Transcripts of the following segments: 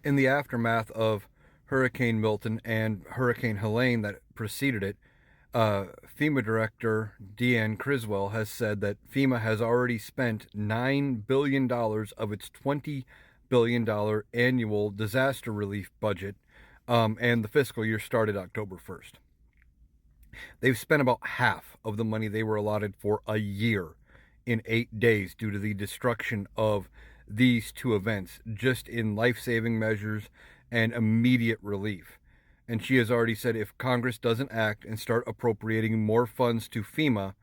In the aftermath of Hurricane Milton and Hurricane Helene that preceded it, FEMA Director Deanne Criswell has said that FEMA has already spent $9 billion of its $20 billion annual disaster relief budget, and the fiscal year started October 1st. They've spent about half of the money they were allotted for a year in 8 days due to the destruction of these two events, just in life-saving measures and immediate relief. And she has already said if Congress doesn't act and start appropriating more funds to FEMA,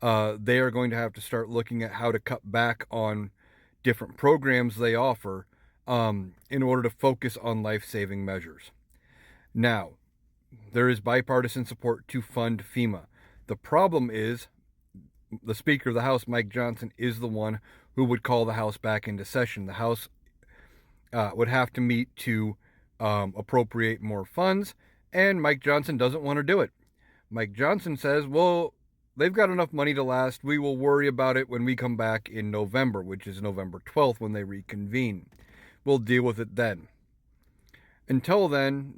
they are going to have to start looking at how to cut back on different programs they offer, in order to focus on life-saving measures. Now, there is bipartisan support to fund FEMA. The problem is the Speaker of the House, Mike Johnson, is the one who would call the House back into session. The House would have to meet to appropriate more funds, and Mike Johnson doesn't want to do it. Mike Johnson says, well, they've got enough money to last. We will worry about it when we come back in November, which is November 12th when they reconvene. We'll deal with it then. Until then,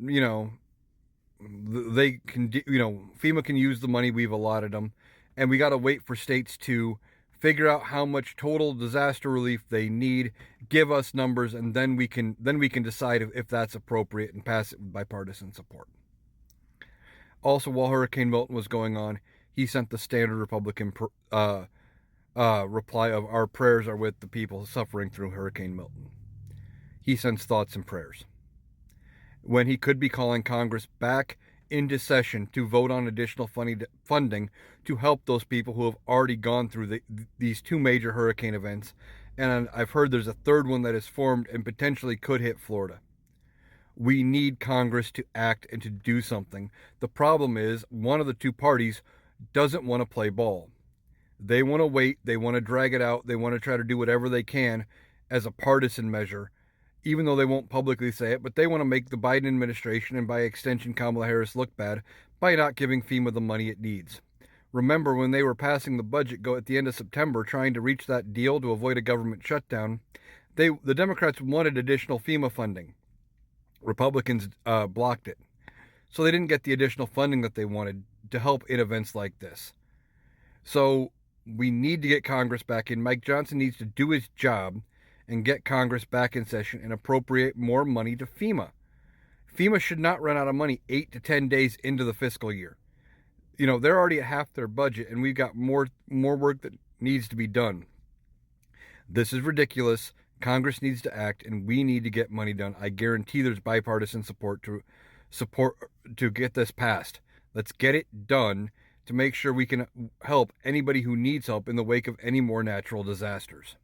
they can, FEMA can use the money we've allotted them, and we got to wait for states to figure out how much total disaster relief they need, give us numbers, and then we can decide if that's appropriate and pass it with bipartisan support. Also, while Hurricane Milton was going on, he sent the standard Republican reply of "Our prayers are with the people suffering through Hurricane Milton." He sends thoughts and prayers, when he could be calling Congress back into session to vote on additional funding to help those people who have already gone through these two major hurricane events. And I've heard there's a third one that is formed and potentially could hit Florida. We need Congress to act and to do something. The problem is one of the two parties doesn't want to play ball. They want to wait. They want to drag it out. They want to try to do whatever they can as a partisan measure, even though they won't publicly say it, but they want to make the Biden administration and by extension Kamala Harris look bad by not giving FEMA the money it needs. Remember when they were passing the budget at the end of September trying to reach that deal to avoid a government shutdown, the Democrats wanted additional FEMA funding. Republicans blocked it. So they didn't get the additional funding that they wanted to help in events like this. So we need to get Congress back in. Mike Johnson needs to do his job and get Congress back in session and appropriate more money to FEMA. FEMA should not run out of money 8 to 10 days into the fiscal year. They're already at half their budget, and we've got more work that needs to be done. This is ridiculous. Congress needs to act, and we need to get money done. I guarantee there's bipartisan support to get this passed. Let's get it done to make sure we can help anybody who needs help in the wake of any more natural disasters.